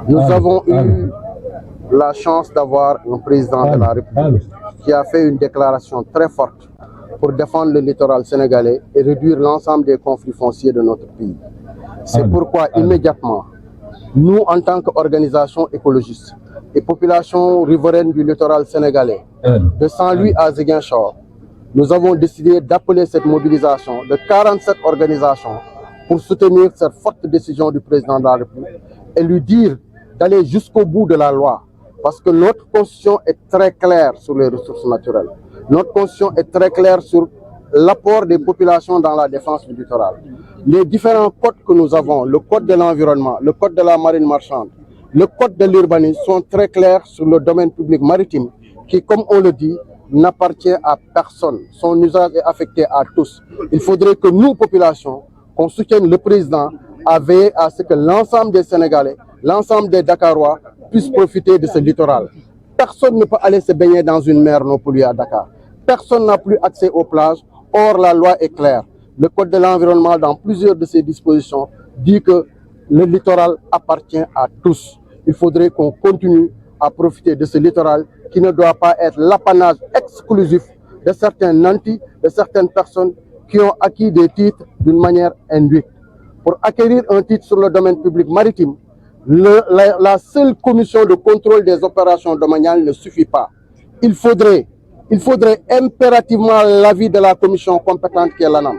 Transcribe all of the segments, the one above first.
Nous avons eu la chance d'avoir un président de la République qui a fait une déclaration très forte pour défendre le littoral sénégalais et réduire l'ensemble des conflits fonciers de notre pays. C'est pourquoi immédiatement, nous en tant qu'organisation écologiste et population riveraine du littoral sénégalais, de Saint-Louis à Ziguinchor, nous avons décidé d'appeler cette mobilisation de 47 organisations pour soutenir cette forte décision du président de la République et lui dire d'aller jusqu'au bout de la loi. Parce que notre constitution est très claire sur les ressources naturelles. Notre constitution est très claire sur l'apport des populations dans la défense du littoral. Les différents codes que nous avons, le code de l'environnement, le code de la marine marchande, le code de l'urbanisme sont très clairs sur le domaine public maritime qui, comme on le dit, n'appartient à personne. Son usage est affecté à tous. Il faudrait que nous, populations, qu'on soutienne le président à veiller à ce que l'ensemble des Sénégalais, l'ensemble des Dakarois puissent profiter de ce littoral. Personne ne peut aller se baigner dans une mer non polluée à Dakar. Personne n'a plus accès aux plages. Or, la loi est claire. Le code de l'environnement, dans plusieurs de ses dispositions, dit que le littoral appartient à tous. Il faudrait qu'on continue à profiter de ce littoral qui ne doit pas être l'apanage exclusif de certains nantis, de certaines personnes qui ont acquis des titres d'une manière induite. Pour acquérir un titre sur le domaine public maritime, la seule commission de contrôle des opérations domaniales ne suffit pas. Il faudrait impérativement l'avis de la commission compétente qui est l'ANAM.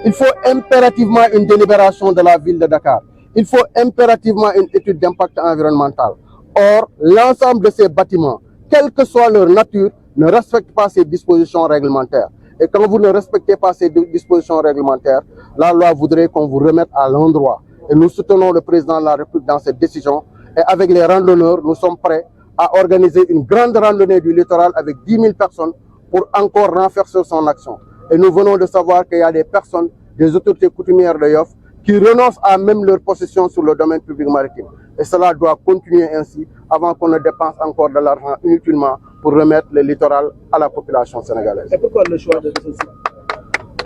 Il faut impérativement une délibération de la ville de Dakar. Il faut impérativement une étude d'impact environnemental. Or, l'ensemble de ces bâtiments, quelle que soit leur nature, ne respectent pas ces dispositions réglementaires. Et quand vous ne respectez pas ces dispositions réglementaires, la loi voudrait qu'on vous remette à l'endroit. Et nous soutenons le président de la République dans cette décision. Et avec les randonneurs, nous sommes prêts à organiser une grande randonnée du littoral avec 10 000 personnes pour encore renforcer son action. Et nous venons de savoir qu'il y a des personnes, des autorités coutumières de Yoff, qui renoncent à même leur possession sur le domaine public maritime. Et cela doit continuer ainsi avant qu'on ne dépense encore de l'argent inutilement pour remettre le littoral à la population sénégalaise. Et pourquoi le choix de ce site?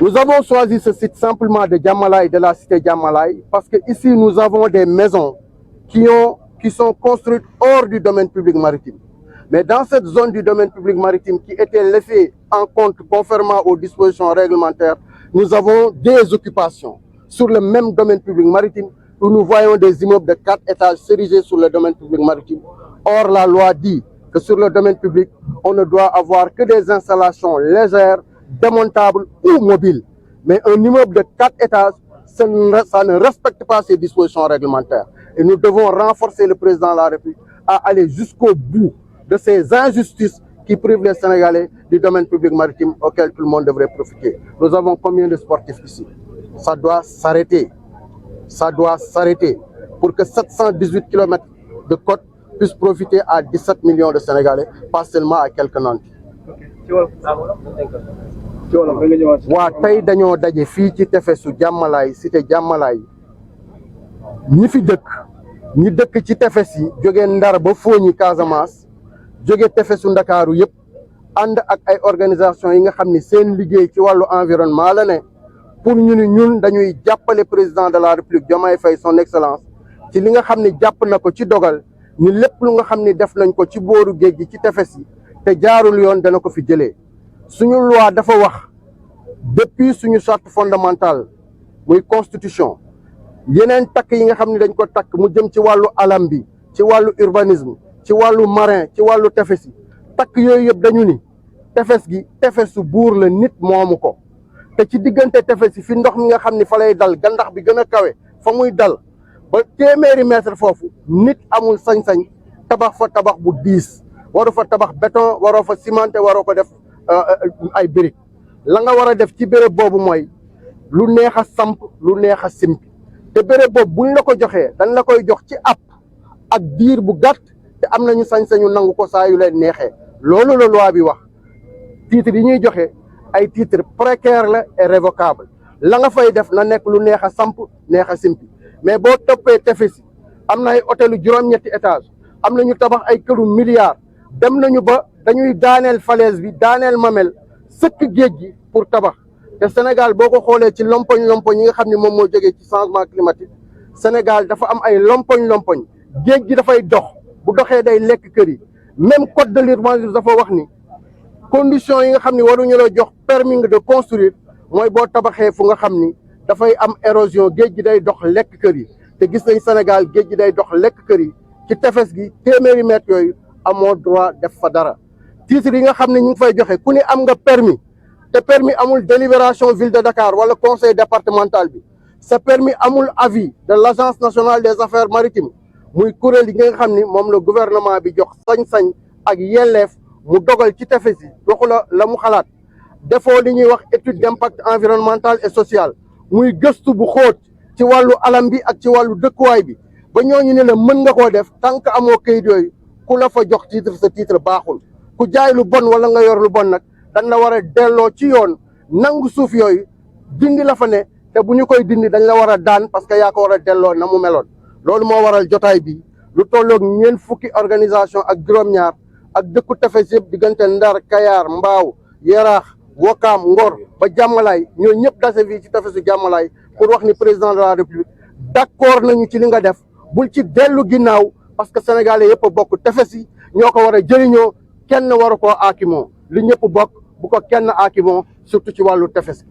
Nous avons choisi ce site simplement de Diamalaye, de la cité Diamalaye, parce que ici nous avons des maisons qui sont construites hors du domaine public maritime. Mais dans cette zone du domaine public maritime qui était laissée en compte conformément aux dispositions réglementaires, nous avons des occupations sur le même domaine public maritime où nous voyons des immeubles de 4 étages érigés sur le domaine public maritime. Or, la loi dit que sur le domaine public, on ne doit avoir que des installations légères, démontables ou mobiles. Mais un immeuble de 4 étages, ça ne respecte pas ces dispositions réglementaires. Et nous devons renforcer le président de la République à aller jusqu'au bout de ces injustices qui privent les Sénégalais du domaine public maritime auquel tout le monde devrait profiter. Nous avons combien de sportifs ici? Ça doit s'arrêter. Ça doit s'arrêter pour que 718 km de côte puissent profiter à 17 millions de Sénégalais, pas seulement à quelques nantis. waa tey dañoo daje fii ci tefesu Jàmmalaay cité Jàmmalaay ñi fi dëkk ñi dëkk ci tefes yi jóge Ndar ba Fooñi Casamance jóge tefesu Ndakaaru yëpp ànd ak ay organisation yi nga xam ni seen liggéey ci wàllu environnement la ne pour ñu ni ñun dañuy jàppale président de la République Diomaye Faye son excellence ci li nga xam ni jàpp na ko ci dogal ñu lépp lu nga xam ni def nañ ko ci booru géej gi ci tefes yi te jaarul yoon dana ko fi jëlee. Suñu loi dafa wax depuis suñu charte fondamentale muy constitution yeneen takk yi nga xam ne dañ ko takk mu jëm ci wàllu alam bi ci wàllu urbanisme ci wàllu marin ci wàllu tefes yi takk yooyu yëpp dañu ni tefes gi tefesu buur la nit moomu ko te ci diggante tefes yi fi ndox mi nga xam ni fa lay dal gandax bi gën a kawe fa muy dal ba téeméeri mètre foofu nit amul sañ-sañ tabax fa tabax bu diis waru fa tabax béton waroo fa cimenté waroo ko def ay briques la nga war a def ci béréb boobu mooy lu neex a samp lu neex a simpi te béréb boobu buñ la ko joxee dañ la koy jox ci app ak diir bu gàtt te am nañu sañ-sañu nangu ko saa yu leen neexee loolu la loi bi wax titre yi ñuy joxe ay titre précaire la et révocable la nga fay def na nekk lu neex a samp neex a simpi mais boo toppee tefes am na ay hôtelu juróom-ñetti étage am nañu tabax ay këru milliards dem nañu ba dañuy daaneel falaise bi daaneel mamel sëkk géej gi pour tabax te Sénégal boo ko xoolee ci lompoñ yi nga xam ne moom moo jógee ci changement climatique Sénégal dafa am ay lompoñ géej gi dafay dox bu doxee day lekk kër yi même code de l'urbanisme dafa wax ni conditions yi nga xam ni waruñu la jox permis de construire mooy boo tabaxee fu nga xam ni dafay am érosion géej gi day dox lekk kër yi te gis nañ Sénégal géej gi day dox lekk kër yi ci tefes gi téeméeri mètres yooyu amoo droit def fa dara titre yi nga xam ne ñu ngi fay joxe ku ne am nga permis te permis amul délibération ville de Dakar wala conseil départemental bi sa permis amul avis de l'agence nationale des affaires maritimes muy kuréel yi nga xam ni moom la gouvernement bi jox sañ-sañ ak yelleef mu dogal ci tefes yi waxu la mu xalaat defoo li ñuy wax étude d'impact environnemental et social muy gëstu bu xóot ci wàllu alam bi ak ci wàllu dëkkuwaay bi ba ñooñu ne la mën nga koo def tant que amoo kayit yooyu ku la fa jox titre sa titre baaxul ku jaay lu bon wala nga yor lu bon nag dañ la war a delloo ci yoon nangu suuf yooyu dindi la fa ne te bu ñu koy dindi dañ la war a daan parce que yaa ko war a delloo na mu meloon loolu moo waral jotaay bi lu tolloog ñeent fukki organisation ak juróom-ñaar ak dëkku tefes yëpp diggante Ndar Kayaar Mbaaw Yaraax Wakaam Ngor ba Jàmmalaay ñoo ñëpp dase fii ci tefesu Jàmmalaay pour wax ni président de la République d'accord nañu ci li nga def bul ci dellu ginnaaw parce que sénégalais yëpp a bokk tefes yi ñoo ko war a jëriñoo kenn waru koo aakimoo li ñëpp bokk bu ko kenn aakimoo surtout ci wàllu tefes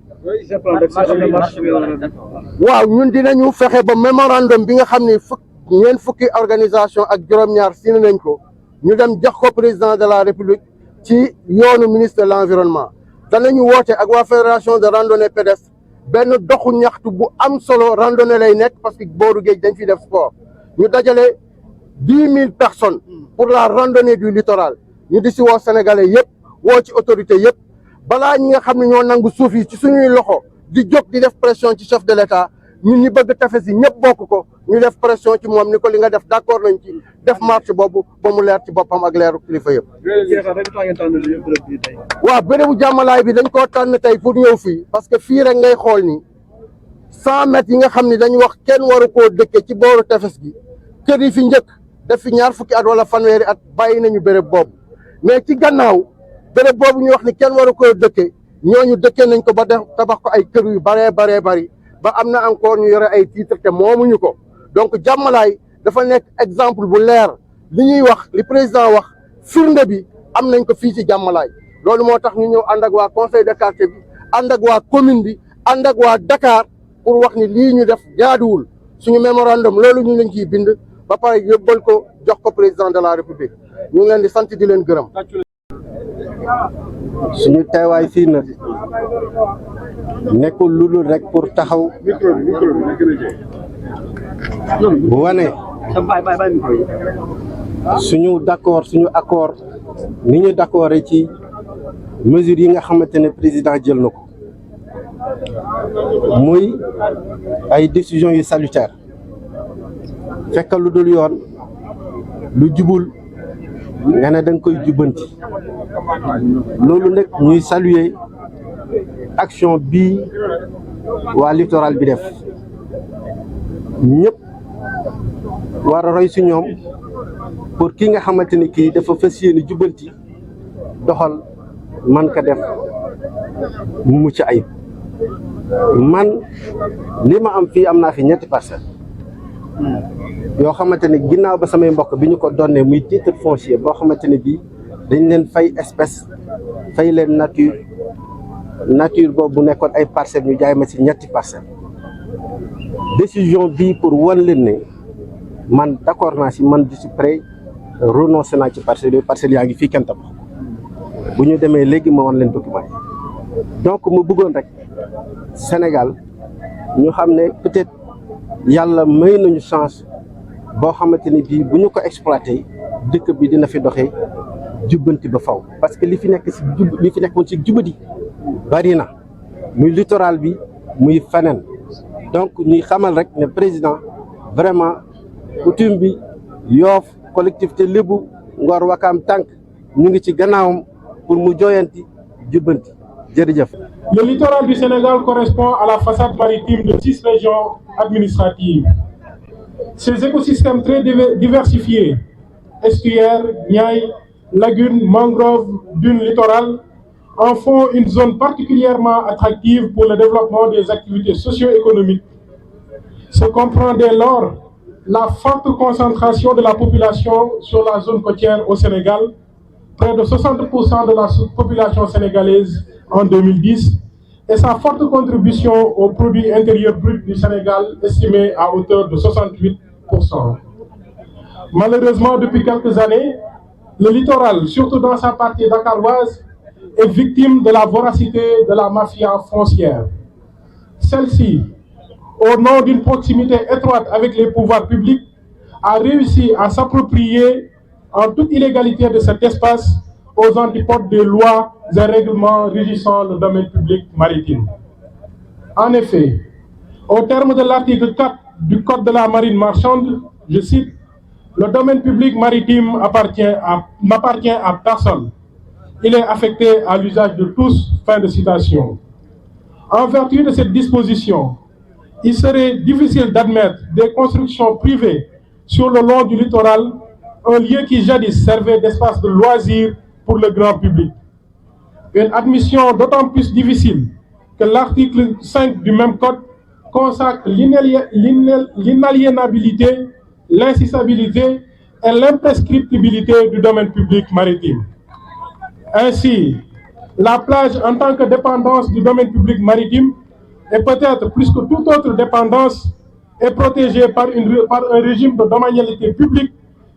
waaw ñun dinañu fexe ba mémorandum bi nga xam ne ñeent fukki organisation ak juróom-ñaar signé nañ ko ñu dem jox ko président de la République ci yoonu ministre de l'environnement danañu woote ak waa fédération de randonnée pédestre benn doxu ñaxtu bu am solo randonnée lay nekk parce que booru géej dañ fiy def sport ñu dajale 10 000 personnes pour la randonnée du littoral ñu di si woo sénégalais yëpp woo ci autorité yëpp balaa ñi nga xam ne ñoo nangu suuf yi ci suñuy loxo di jóg di def pression ci chef de l'État ñun ñi bëgg tefes yi ñëpp bokk ko ñu def pression ci moom ni ko li nga def d'accord nañ ci def marche boobu ba mu leer ci boppam ak leeru kilifa yëpp. waaw bérébu Jàmmalaay bi dañ koo tànn tey pour ñëw fii parce que fii rek ngay xool ni 100 mètres yi nga xam ne dañu wax kenn waru koo dëkke ci booru tefes gi kër yi fi njëkk def fi ñaar fukki at wala fanweeri at bàyyi nañu béréb boobu mais ci gannaaw béréb boobu ñu wax ni kenn waru koo dëkke ñooñu dëkke nañ ko ba def tabax ko ay kër yu baree bari ba am na encore ñu yore ay titre te moomuñu ko donc Jàmmalaay dafa nekk exemple bu leer li ñuy wax li président wax firnde bi am nañ ko fii ci Jàmmalaay loolu moo tax ñu ñëw ànd ak waa conseil de quartier bi ànd ak waa commune bi ànd ak waa Dakar pour wax ni lii ñu def jaaduwul suñu mémorandum loolu ñu lañ ciy bind ba pare yóbbal ko jox ko président de la République ñu ngi leen di sant di leen gërëm. suñu teewaay fii nag nekkul lu dul rek pour taxaw wane suñu d'accord suñu accord ni ñu d'accord ci mesures yi nga xamante ne président jël na ko muy ay décisions yu salutaires fekk lu dul yoon lu jubul nga ne da nga koy jubbanti loolu nag ñuy saluer action bii waa littoral bi def ñëpp war a roy si ñoom pour ki nga xamante ni kii dafa fas yéene jubbanti doxal man ka def mu mucc ayib man li ma am fii am naa fi ñetti parcelles yoo xamante ne ginnaaw ba samay mbokk bi ñu ko donnee muy titre foncier boo xamante ne bii dañ leen fay espèce fay leen nature boobu bu nekkoon ay parcelles ñu jaay ma ci ñetti parcelles décision bii pour wan leen ne man d'accord naa si man je suis prêt renoncer naa ci parcelles yaa ngi fii kenn tabax bu ñu demee léegi ma wan leen document donc mu bëggoon rek Sénégal ñu xam ne peut-être yàlla may nañu chance boo xamante ni bii bu ñu ko exploité dëkk bi dina fi doxee jubbanti ba faw parce que li fi nekkoon ci jubadi bari na muy littoral bi muy feneen donc ñuy xamal rek ne président vraiment coutume bi Yoff collectivité Lébu Ngor Wakaam Tànk ñu ngi ci gannaawam pour mu jooyanti jubbanti jërëjëf. Le littoral du Sénégal correspond à la façade maritime de 6 régions administratives. Ces écosystèmes très diversifiés, estuaires, Niayes, lagunes, mangroves, dunes littorales, en font une zone particulièrement attractive pour le développement des activités socio-économiques. Se comprend dès lors la forte concentration de la population sur la zone côtière au Sénégal, près de 60% de la population sénégalaise en 2010, et sa forte contribution au produit intérieur brut du Sénégal estimé à hauteur de 68%. Malheureusement, depuis quelques années, le littoral, surtout dans sa partie dakaroise, est victime de la voracité de la mafia foncière. Celle-ci, au nom d'une proximité étroite avec les pouvoirs publics, a réussi à s'approprier en toute illégalité de cet espace aux antipodes des lois et règlements régissant le domaine public maritime. En effet, au terme de l'article 4 du Code de la marine marchande, je cite, « Le domaine public maritime n'appartient à personne. Il est affecté à l'usage de tous. » Fin de citation. En vertu de cette disposition, il serait difficile d'admettre des constructions privées sur le long du littoral, un lieu qui jadis servait d'espace de loisirs pour le grand public. Une admission d'autant plus difficile que l'article 5 du même code consacre l'inaliénabilité, l'insaisissabilité et l'imprescriptibilité du domaine public maritime. Ainsi, la plage en tant que dépendance du domaine public maritime, et peut-être plus que toute autre dépendance, est protégée par un régime de domanialité publique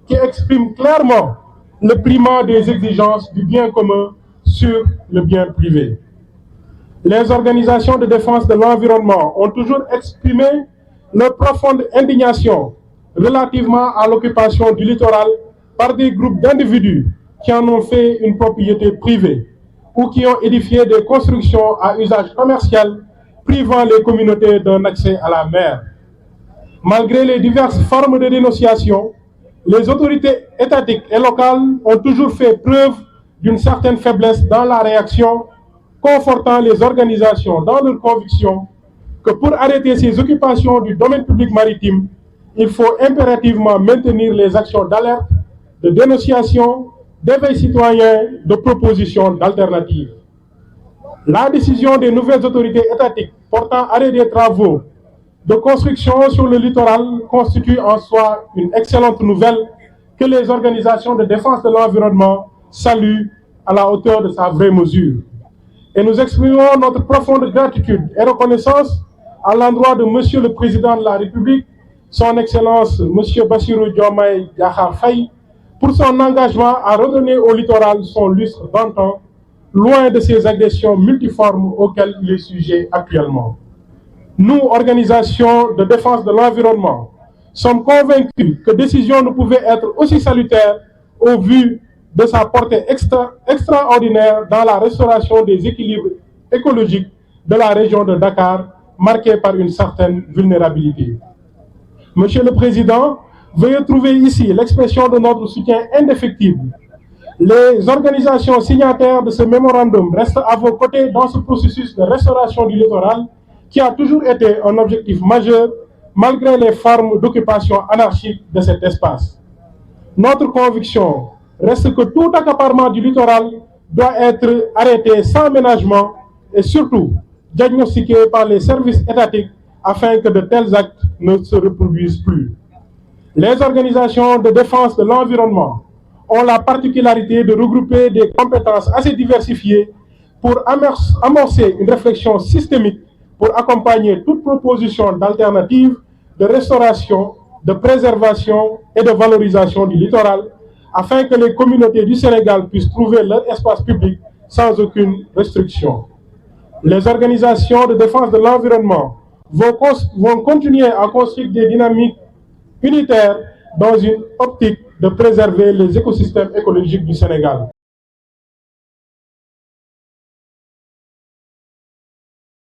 qui exprime clairement le primat des exigences du bien commun sur le bien privé. Les organisations de défense de l'environnement ont toujours exprimé leur profonde indignation relativement à l'occupation du littoral par des groupes d'individus qui en ont fait une propriété privée ou qui ont édifié des constructions à usage commercial privant les communautés d'un accès à la mer. Malgré les diverses formes de dénonciation, les autorités étatiques et locales ont toujours fait preuve d'une certaine faiblesse dans la réaction, confortant les organisations dans leur conviction que pour arrêter ces occupations du domaine public maritime, il faut impérativement maintenir les actions d'alerte, de dénonciation, d'éveil citoyen, de proposition d'alternatives. La décision des nouvelles autorités étatiques portant arrêt des travaux de construction sur le littoral constitue en soi une excellente nouvelle que les organisations de défense de l'environnement saluent à la hauteur de sa vraie mesure. Et nous exprimons notre profonde gratitude et reconnaissance à l'endroit de Monsieur le Président de la République, Son Excellence Monsieur Bassirou Diomaye Diakhar Faye, pour son engagement à redonner au littoral son lustre d'antan, loin de ces agressions multiformes auxquelles il est sujet actuellement. Nous, organisations de défense de l'environnement, sommes convaincus que décision ne pouvait être aussi salutaire au vu de sa portée extraordinaire dans la restauration des équilibres écologiques de la région de Dakar, marquée par une certaine vulnérabilité. Monsieur le Président, veuillez trouver ici l'expression de notre soutien indéfectible. Les organisations signataires de ce mémorandum restent à vos côtés dans ce processus de restauration du littoral qui a toujours été un objectif majeur malgré les formes d'occupation anarchique de cet espace. Notre conviction reste que tout accaparement du littoral doit être arrêté sans ménagement et surtout diagnostiqué par les services étatiques afin que de tels actes ne se reproduisent plus. Les organisations de défense de l'environnement ont la particularité de regrouper des compétences assez diversifiées pour amorcer une réflexion systémique pour accompagner toute proposition d'alternative, de restauration, de préservation et de valorisation du littoral, afin que les communautés du Sénégal puissent trouver leur espace public sans aucune restriction. Les organisations de défense de l'environnement vont continuer à construire des dynamiques unitaires dans une optique de préserver les écosystèmes écologiques du Sénégal.